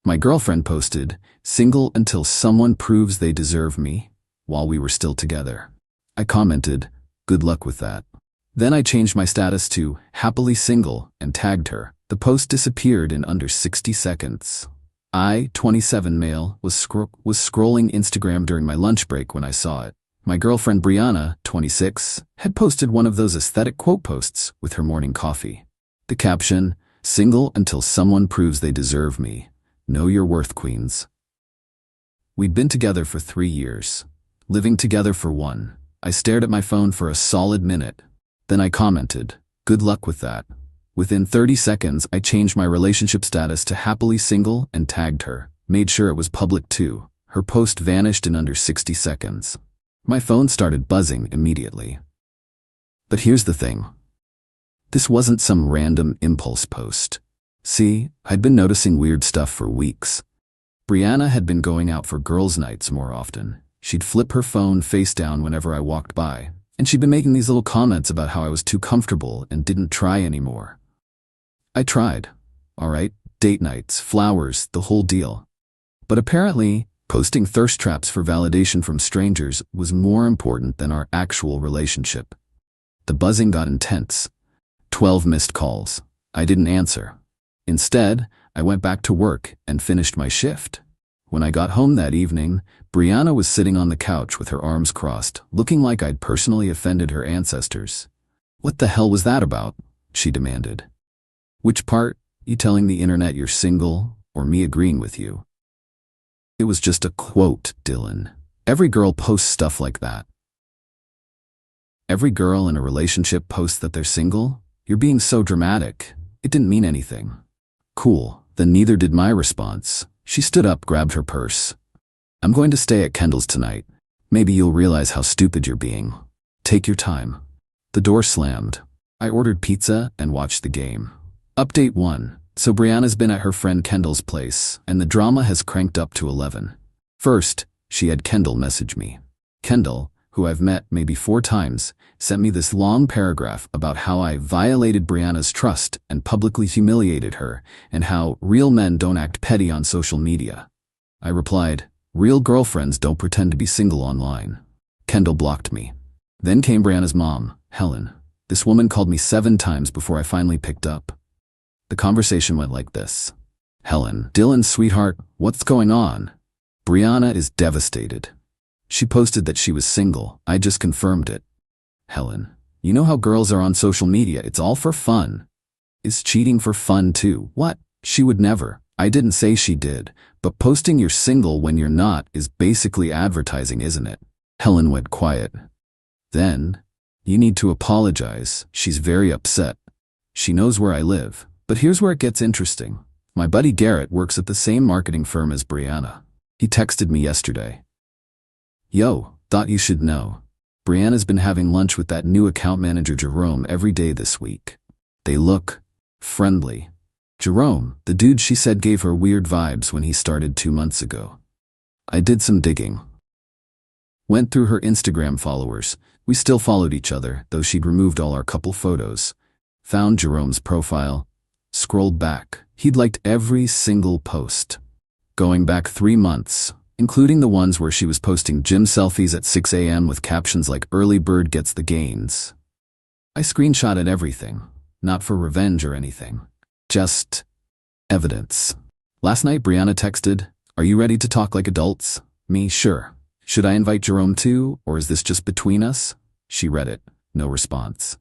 My girlfriend posted, "Single until someone proves they deserve me," while we were still together. I commented, "Good luck with that." Then I changed my status to happily single and tagged her. The post disappeared in under 60 seconds. I, 27 male, was scrolling Instagram during my lunch break when I saw it. My girlfriend Brianna, 26, had posted one of those aesthetic quote posts with her morning coffee. The caption, "Single until someone proves they deserve me. Know your worth, queens." We'd been together for 3 years, living together for 1. I stared at my phone for a solid minute. Then I commented, "Good luck with that." Within 30 seconds, I changed my relationship status to happily single and tagged her. Made sure it was public too. Her post vanished in under 60 seconds. My phone started buzzing immediately. But here's the thing. This wasn't some random impulse post. See, I'd been noticing weird stuff for weeks. Brianna had been going out for girls' nights more often. She'd flip her phone face down whenever I walked by, and she'd been making these little comments about how I was too comfortable and didn't try anymore. I tried. All right, date nights, flowers, the whole deal. But apparently, posting thirst traps for validation from strangers was more important than our actual relationship. The buzzing got intense. 12 missed calls. I didn't answer. Instead, I went back to work and finished my shift. When I got home that evening, Brianna was sitting on the couch with her arms crossed, looking like I'd personally offended her ancestors. "What the hell was that about?" she demanded. "Which part? You telling the internet you're single, or me agreeing with you?" "It was just a quote, Dylan. Every girl posts stuff like that." "Every girl in a relationship posts that they're single? You're being so dramatic. It didn't mean anything." "Cool, then neither did my response." She stood up, grabbed her purse. "I'm going to stay at Kendall's tonight. Maybe you'll realize how stupid you're being. Take your time." The door slammed. I ordered pizza and watched the game. Update 1. So Brianna's been at her friend Kendall's place, and the drama has cranked up to 11. First, she had Kendall message me. Kendall, who I've met maybe 4 times, sent me this long paragraph about how I violated Brianna's trust and publicly humiliated her, and how real men don't act petty on social media. I replied, "Real girlfriends don't pretend to be single online." Kendall blocked me. Then came Brianna's mom, Helen. This woman called me 7 times before I finally picked up. The conversation went like this. "Helen, Dylan, sweetheart, what's going on?" "Brianna is devastated. She posted that she was single. I just confirmed it." "Helen, you know how girls are on social media. It's all for fun." "Is cheating for fun too?" "What? She would never." "I didn't say she did, but posting you're single when you're not is basically advertising, isn't it?" Helen went quiet. Then, "You need to apologize. She's very upset. She knows where I live." But here's where it gets interesting. My buddy Garrett works at the same marketing firm as Brianna. He texted me yesterday. "Yo, thought you should know. Brianna's been having lunch with that new account manager Jerome every day this week. They look friendly." Jerome, the dude she said gave her weird vibes when he started 2 months ago. I did some digging. Went through her Instagram followers. We still followed each other, though she'd removed all our couple photos. Found Jerome's profile. Scrolled back. He'd liked every single post. Going back 3 months, including the ones where she was posting gym selfies at 6 a.m. with captions like "Early bird gets the gains." I screenshotted everything, not for revenge or anything. Just evidence. Last night Brianna texted, "Are you ready to talk like adults?" Me, "Sure. Should I invite Jerome too, or is this just between us?" She read it. No response.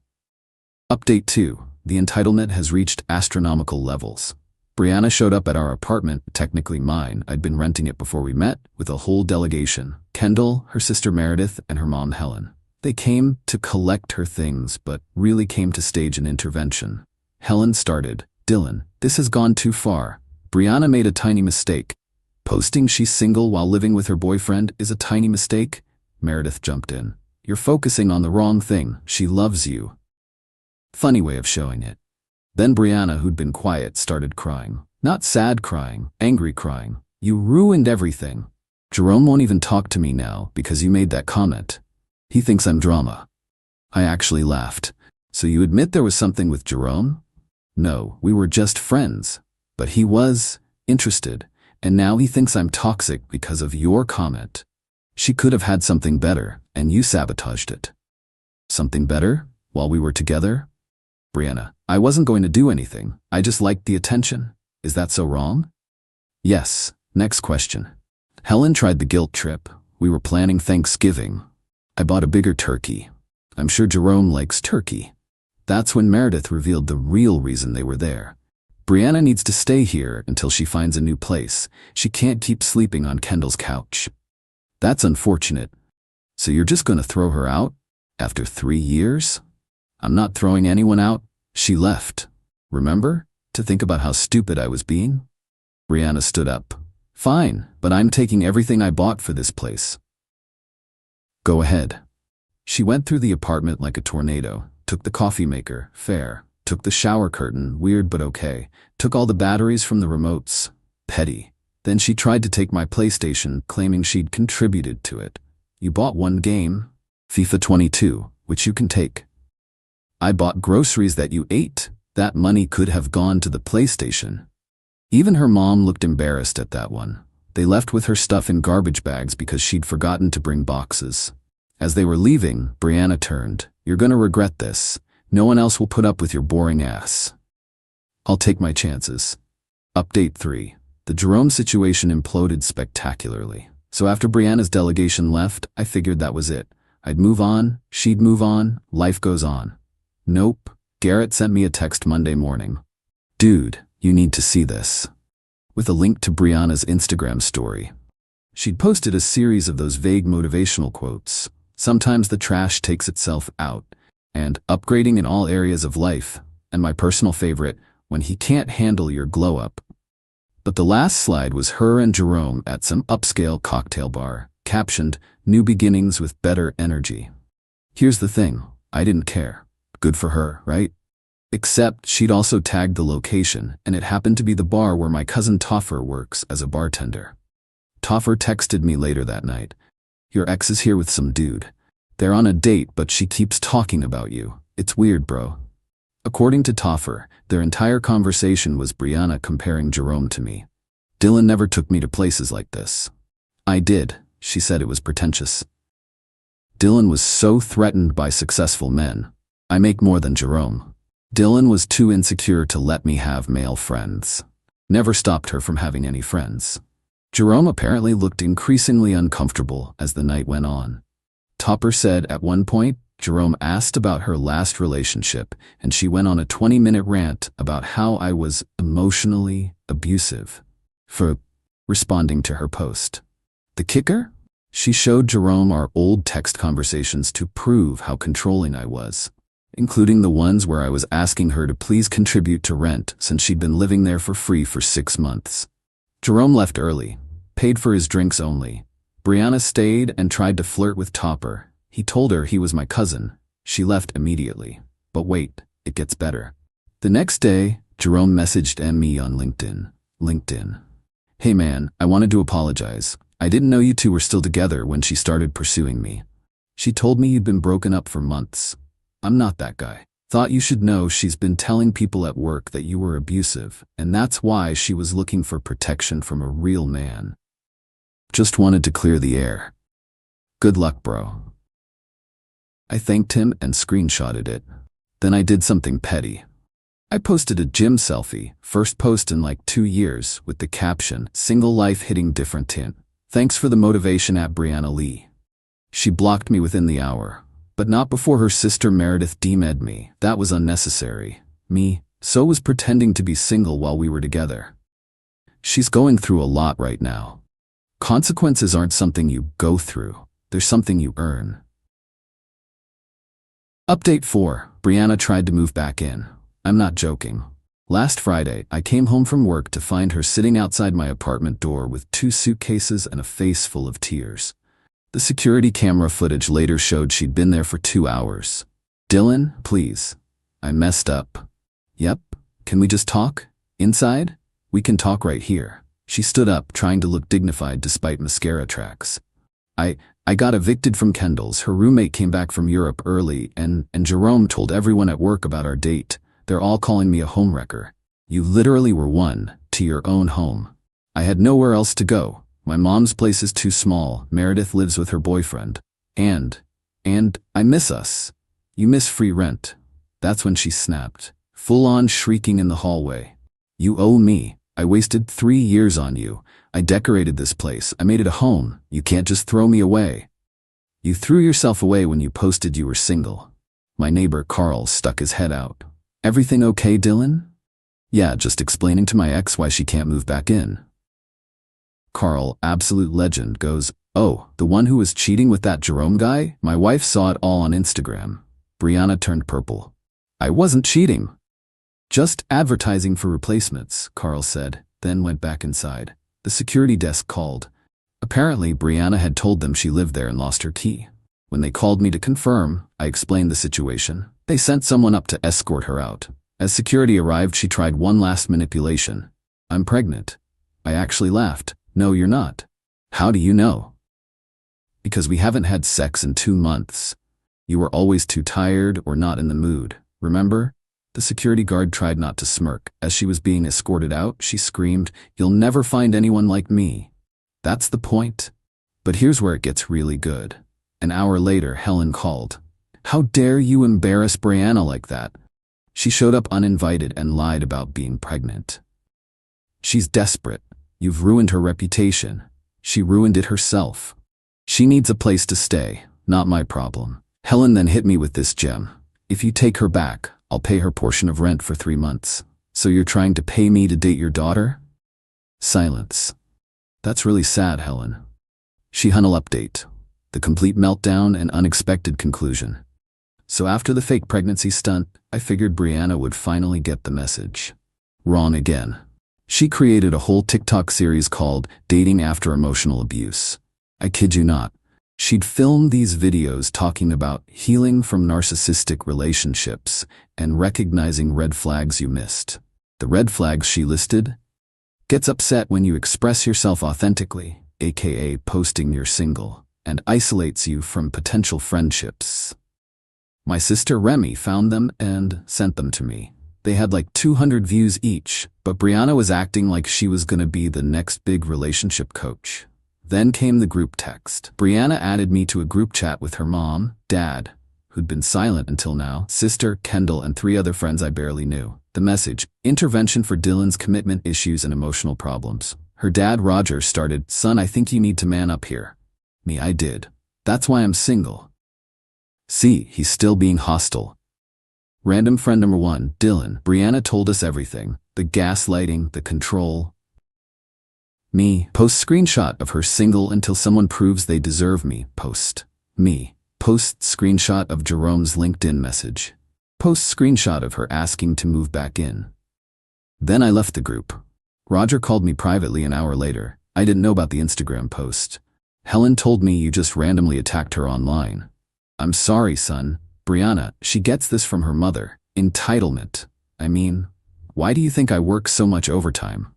Update 2. The entitlement has reached astronomical levels. Brianna showed up at our apartment, technically mine. I'd been renting it before we met, with a whole delegation. Kendall, her sister Meredith, and her mom Helen. They came to collect her things, but really came to stage an intervention. Helen started, "Dylan, this has gone too far. Brianna made a tiny mistake. Posting she's single while living with her boyfriend is a tiny mistake?" Meredith jumped in. "You're focusing on the wrong thing. She loves you." Funny way of showing it. Then Brianna, who'd been quiet, started crying. Not sad crying, angry crying. "You ruined everything. Jerome won't even talk to me now because you made that comment. He thinks I'm drama." I actually laughed. "So you admit there was something with Jerome?" "No, we were just friends. But he was interested, And now he thinks I'm toxic because of your comment. She could have had something better, and you sabotaged it. Something better? While we were together? Brianna, I wasn't going to do anything. I just liked the attention. Is that so wrong? Yes. Next question. Helen tried the guilt trip. We were planning Thanksgiving. I bought a bigger turkey. I'm sure Jerome likes turkey. That's when Meredith revealed the real reason they were there. Brianna needs to stay here until she finds a new place. She can't keep sleeping on Kendall's couch. That's unfortunate. So you're just going to throw her out? After 3 years? I'm not throwing anyone out. She left. Remember? To think about how stupid I was being? Brianna stood up. Fine, but I'm taking everything I bought for this place. Go ahead. She went through the apartment like a tornado, took the coffee maker, fair, took the shower curtain, weird but okay, took all the batteries from the remotes, petty. Then she tried to take my PlayStation, claiming she'd contributed to it. You bought one game, FIFA 22, which you can take. I bought groceries that you ate. That money could have gone to the PlayStation. Even her mom looked embarrassed at that one. They left with her stuff in garbage bags because she'd forgotten to bring boxes. As they were leaving, Brianna turned. You're gonna regret this. No one else will put up with your boring ass. I'll take my chances. Update 3. The Jerome situation imploded spectacularly. So after Brianna's delegation left, I figured that was it. I'd move on, she'd move on, life goes on. Nope. Garrett sent me a text Monday morning. Dude, you need to see this. With a link to Brianna's Instagram story. She'd posted a series of those vague motivational quotes. Sometimes the trash takes itself out, and upgrading in all areas of life, and my personal favorite, when he can't handle your glow up. But the last slide was her and Jerome at some upscale cocktail bar, captioned, New Beginnings with Better Energy. Here's the thing, I didn't care. Good for her, right? Except she'd also tagged the location, and it happened to be the bar where my cousin Toffer works as a bartender. Toffer texted me later that night. Your ex is here with some dude. They're on a date, but she keeps talking about you. It's weird, bro. According to Toffer, their entire conversation was Brianna comparing Jerome to me. Dylan never took me to places like this. I did. She said it was pretentious. Dylan was so threatened by successful men. I make more than Jerome. Dylan was too insecure to let me have male friends. Never stopped her from having any friends. Jerome apparently looked increasingly uncomfortable as the night went on. Topper said at one point, Jerome asked about her last relationship, and she went on a 20-minute rant about how I was emotionally abusive for responding to her post. The kicker? She showed Jerome our old text conversations to prove how controlling I was, including the ones where I was asking her to please contribute to rent since she'd been living there for free for 6 months. Jerome left early, paid for his drinks only. Brianna stayed and tried to flirt with Topper. He told her he was my cousin. She left immediately. But wait, it gets better. The next day, Jerome messaged me on LinkedIn. Hey man, I wanted to apologize. I didn't know you two were still together when she started pursuing me. She told me you'd been broken up for months. I'm not that guy. Thought you should know she's been telling people at work that you were abusive, and that's why she was looking for protection from a real man. Just wanted to clear the air. Good luck, bro. I thanked him and screenshotted it. Then I did something petty. I posted a gym selfie, first post in like 2 years, with the caption, Single life hitting different tint. Thanks for the motivation at Brianna Lee. She blocked me within the hour, but not before her sister Meredith DM'd me. That was unnecessary. So was pretending to be single while we were together. She's going through a lot right now. Consequences aren't something you go through, they're something you earn. Update 4. Brianna tried to move back in. I'm not joking. Last Friday, I came home from work to find her sitting outside my apartment door with 2 suitcases and a face full of tears. The security camera footage later showed she'd been there for 2 hours. Dylan, please. I messed up. Yep. Can we just talk? Inside? We can talk right here. She stood up, trying to look dignified despite mascara tracks. I got evicted from Kendall's. Her roommate came back from Europe early, and Jerome told everyone at work about our date. They're all calling me a homewrecker. You literally were one to your own home. I had nowhere else to go. My mom's place is too small. Meredith lives with her boyfriend. And I miss us. You miss free rent. That's when she snapped, full on shrieking in the hallway. You owe me. I wasted 3 years on you. I decorated this place. I made it a home. You can't just throw me away. You threw yourself away when you posted you were single. My neighbor Carl stuck his head out. Everything okay, Dylan? Yeah, just explaining to my ex why she can't move back in. Carl, absolute legend, goes, oh, the one who was cheating with that Jerome guy? My wife saw it all on Instagram. Brianna turned purple. I wasn't cheating. Just advertising for replacements, Carl said, then went back inside. The security desk called. Apparently, Brianna had told them she lived there and lost her key. When they called me to confirm, I explained the situation. They sent someone up to escort her out. As security arrived, she tried one last manipulation. I'm pregnant. I actually laughed. No, you're not. How do you know? Because we haven't had sex in 2 months. You were always too tired or not in the mood, remember? The security guard tried not to smirk. As she was being escorted out, she screamed, "You'll never find anyone like me." That's the point. But here's where it gets really good. An hour later, Helen called. How dare you embarrass Brianna like that? She showed up uninvited and lied about being pregnant. She's desperate. You've ruined her reputation. She ruined it herself. She needs a place to stay, not my problem. Helen then hit me with this gem. If you take her back, I'll pay her portion of rent for 3 months. So you're trying to pay me to date your daughter? Silence. That's really sad, Helen. She Hunnel update. The complete meltdown and unexpected conclusion. So after the fake pregnancy stunt, I figured Brianna would finally get the message. Wrong again. She created a whole TikTok series called Dating After Emotional Abuse. I kid you not. She'd film these videos talking about healing from narcissistic relationships and recognizing red flags you missed. The red flags she listed: gets upset when you express yourself authentically, aka posting you're single, and isolates you from potential friendships. My sister Remy found them and sent them to me. They had like 200 views each, but Brianna was acting like she was gonna be the next big relationship coach. Then came the group text. Brianna added me to a group chat with her mom, dad, who'd been silent until now, sister, Kendall, and 3 other friends I barely knew. The message: intervention for Dylan's commitment issues and emotional problems. Her dad, Roger, started, son, I think you need to man up here. Me, I did. That's why I'm single. See, he's still being hostile. Random friend number 1, Dylan. Brianna told us everything. The gaslighting, the control. Me. Post screenshot of her single until someone proves they deserve me. Post. Me. Post screenshot of Jerome's LinkedIn message. Post screenshot of her asking to move back in. Then I left the group. Roger called me privately an hour later. I didn't know about the Instagram post. Helen told me you just randomly attacked her online. I'm sorry, son. Brianna, she gets this from her mother. Entitlement. I mean, why do you think I work so much overtime?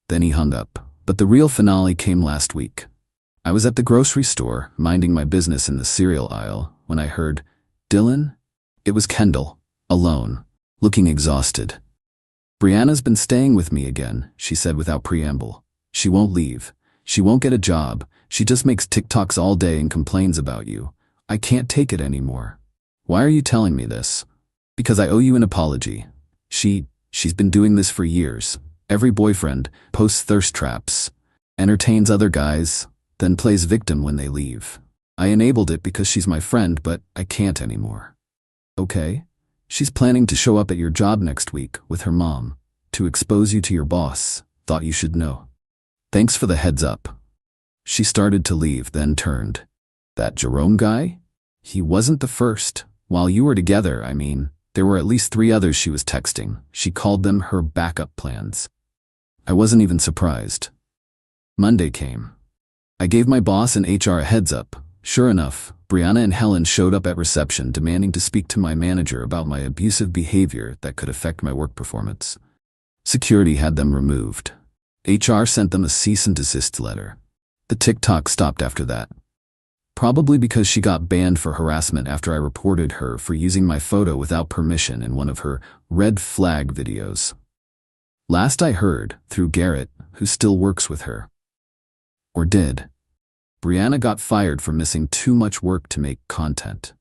Then he hung up. But the real finale came last week. I was at the grocery store, minding my business in the cereal aisle, when I heard, Dylan? It was Kendall, alone, looking exhausted. Brianna's been staying with me again, she said without preamble. She won't leave. She won't get a job. She just makes TikToks all day and complains about you. I can't take it anymore. Why are you telling me this? Because I owe you an apology. She's been doing this for years. Every boyfriend posts thirst traps, entertains other guys, then plays victim when they leave. I enabled it because she's my friend, but I can't anymore. Okay? She's planning to show up at your job next week with her mom to expose you to your boss. Thought you should know. Thanks for the heads up. She started to leave, then turned. That Jerome guy? He wasn't the first. While you were together, I mean, there were at least 3 others she was texting. She called them her backup plans. I wasn't even surprised. Monday came. I gave my boss and HR a heads up. Sure enough, Brianna and Helen showed up at reception demanding to speak to my manager about my abusive behavior that could affect my work performance. Security had them removed. HR sent them a cease and desist letter. The TikTok stopped after that. Probably because she got banned for harassment after I reported her for using my photo without permission in one of her red flag videos. Last I heard, through Garrett, who still works with her. Or did. Brianna got fired for missing too much work to make content.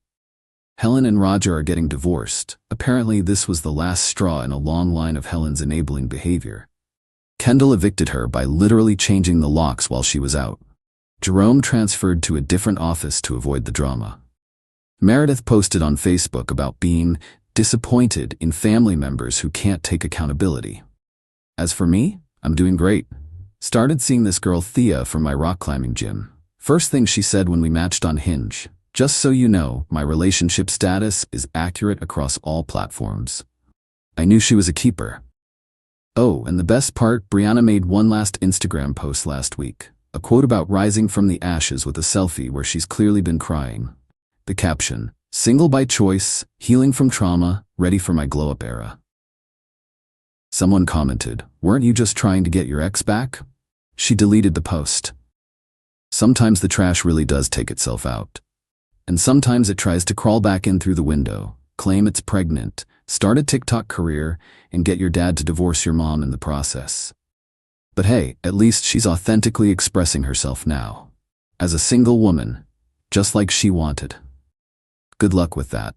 Helen and Roger are getting divorced. Apparently this was the last straw in a long line of Helen's enabling behavior. Kendall evicted her by literally changing the locks while she was out. Jerome transferred to a different office to avoid the drama. Meredith posted on Facebook about being disappointed in family members who can't take accountability. As for me, I'm doing great. Started seeing this girl Thea from my rock climbing gym. First thing she said when we matched on Hinge, "Just so you know, my relationship status is accurate across all platforms." I knew she was a keeper. Oh, and the best part, Brianna made one last Instagram post last week. A quote about rising from the ashes with a selfie where she's clearly been crying. The caption, "Single by choice, healing from trauma, ready for my glow-up era." Someone commented, "Weren't you just trying to get your ex back?" She deleted the post. Sometimes the trash really does take itself out. And sometimes it tries to crawl back in through the window, claim it's pregnant, start a TikTok career, and get your dad to divorce your mom in the process. But hey, at least she's authentically expressing herself now. As a single woman, just like she wanted. Good luck with that.